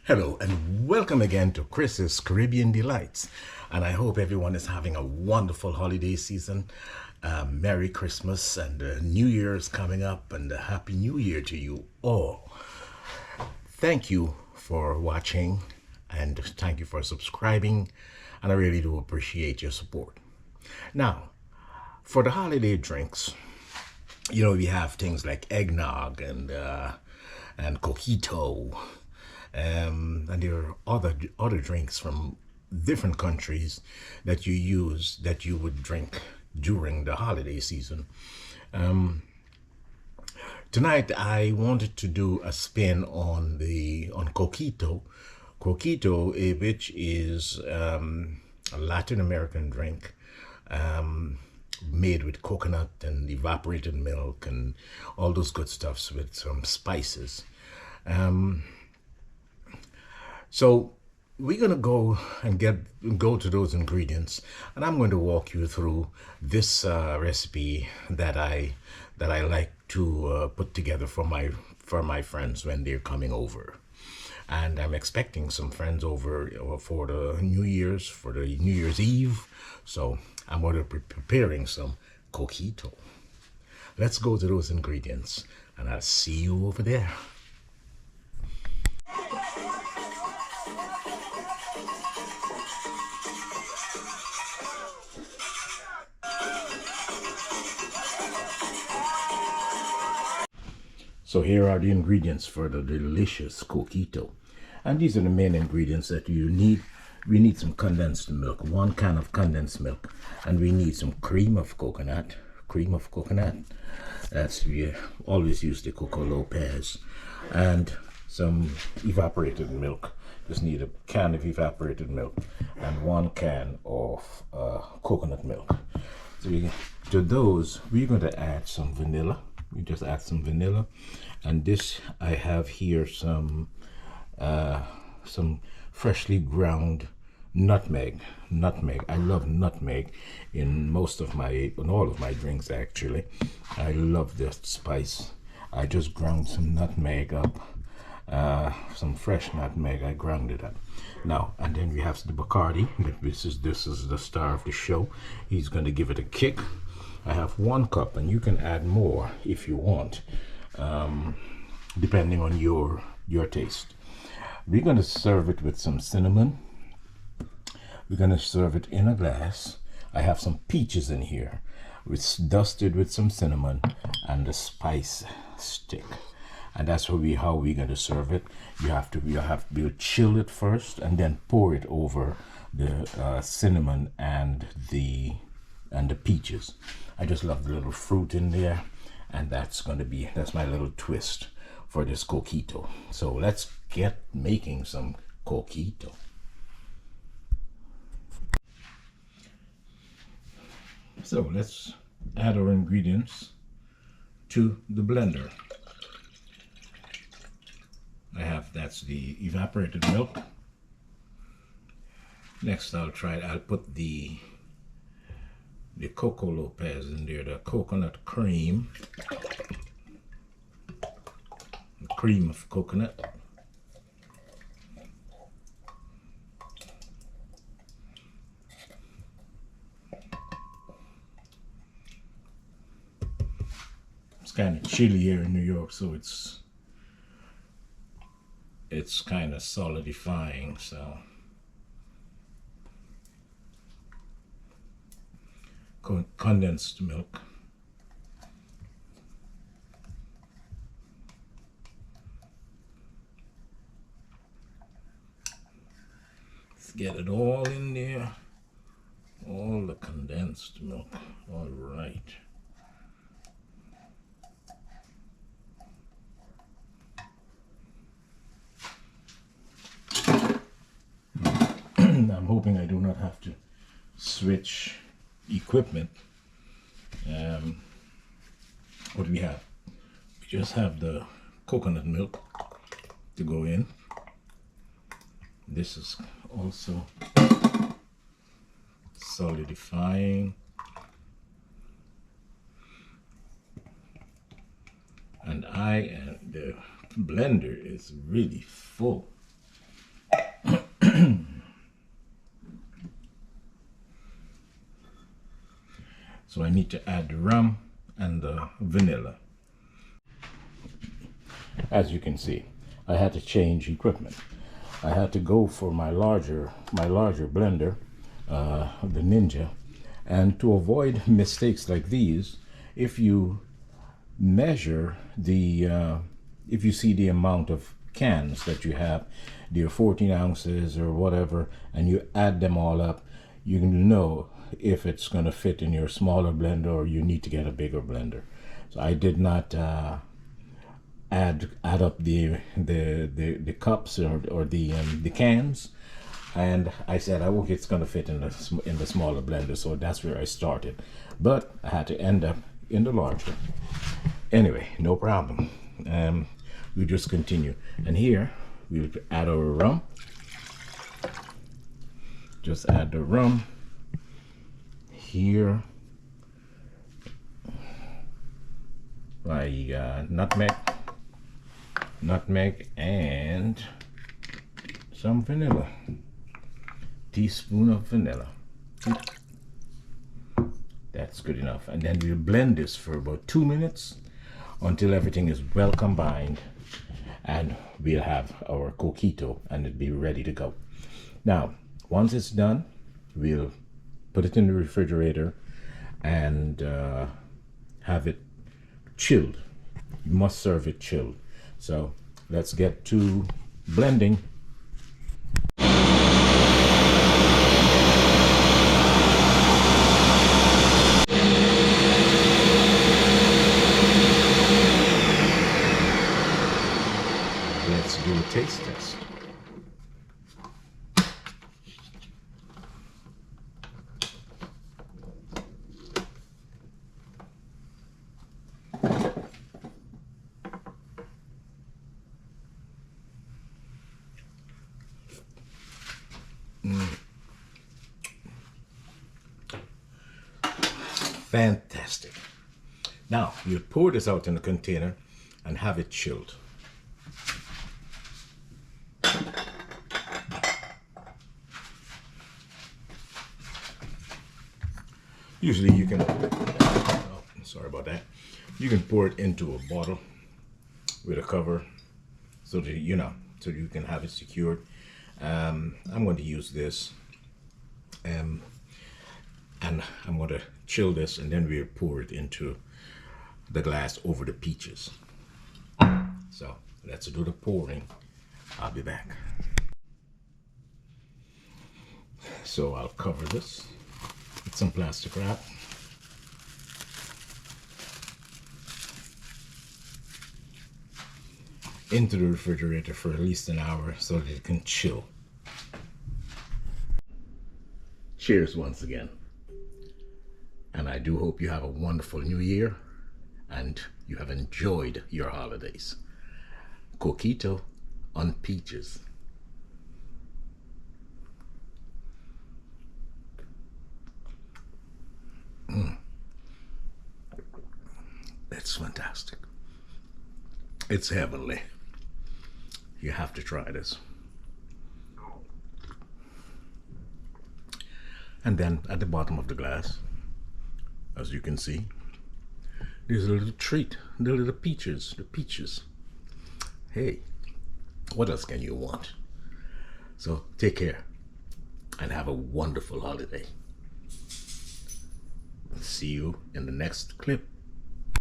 Hello and welcome again to Chris's Caribbean Delights. And I hope everyone is having a wonderful holiday season. Merry Christmas and New Year's coming up, and a Happy New Year to you all. Thank you for watching and thank you for subscribing. And I really do appreciate your support. Now, for the holiday drinks, we have things like eggnog and coquito, and there are other drinks from different countries that you would drink during the holiday season. Tonight I wanted to do a spin on coquito. Coquito, which is a Latin American drink made with coconut and evaporated milk and all those good stuffs with some spices. So we're gonna go to those ingredients, and I'm going to walk you through this recipe that I like to put together for my friends when they're coming over. And I'm expecting some friends over for the New Year's Eve. So I'm going to be preparing some coquito. Let's go to those ingredients, and I'll see you over there. So here are the ingredients for the delicious coquito. And these are the main ingredients that you need. We need some condensed milk, 1 can of condensed milk. And we need some cream of coconut. We always use the Coco Lopez. And some evaporated milk. Just need a can of evaporated milk and 1 can of coconut milk. So to those, we're going to add some vanilla. We just add some vanilla, and this I have here some freshly ground nutmeg. I love nutmeg in all of my drinks actually. I love this spice. I just ground some nutmeg up, some fresh nutmeg. I ground it up. Now, and then we have the Bacardi. This is the star of the show. He's going to give it a kick. I have 1 cup, and you can add more if you want, depending on your taste. We're going to serve it with some cinnamon. We're going to serve it in a glass. I have some peaches in here, dusted with some cinnamon and the spice stick. And that's how we're going to serve it. We'll chill it first, and then pour it over the cinnamon and the peaches. I just love the little fruit in there, and that's my little twist for this coquito. So let's get making some coquito. So let's add our ingredients to the blender. That's the evaporated milk. Next I'll put the Coco Lopez in there, the coconut cream, the cream of coconut. It's kind of chilly here in New York, so it's kind of solidifying, so condensed milk. Let's get it all in there, all the condensed milk. All right. I'm hoping I do not have to switch equipment. What do we have? We just have the coconut milk to go in. This is also solidifying, and the blender is really full. So I need to add the rum and the vanilla. As you can see, I had to change equipment. I had to go for my larger blender, the Ninja, and to avoid mistakes like these, if you measure the, if you see the amount of cans that you have, your 14 ounces or whatever, and you add them all up, you can know if it's going to fit in your smaller blender or you need to get a bigger blender. So I did not add up the cups or the cans, and I said, "Oh, it's going to fit in the smaller blender," so that's where I started. But I had to end up in the larger. Anyway, no problem. We just continue, and here we'll add our rum. Just add the rum here. Nutmeg and some vanilla. Teaspoon of vanilla. That's good enough. And then we'll blend this for about 2 minutes until everything is well combined, and we'll have our Coquito and it'll be ready to go. Now, once it's done, we'll put it in the refrigerator and have it chilled. You must serve it chilled. So let's get to blending. Let's do a taste test. Fantastic. Now you pour this out in a container and have it chilled. Usually you can, oh, sorry about that. You can pour it into a bottle with a cover so that so you can have it secured. I'm going to use this, and I'm going to chill this, and then we'll pour it into the glass over the peaches. So let's do the pouring. I'll be back. So I'll cover this with some plastic wrap. Into the refrigerator for at least an hour so that it can chill. Cheers once again. And I do hope you have a wonderful new year and you have enjoyed your holidays. Coquito on peaches. It's fantastic. It's heavenly. You have to try this. And then at the bottom of the glass, as you can see, there's a little treat, the little peaches, the peaches. Hey, what else can you want? So take care and have a wonderful holiday. See you in the next clip.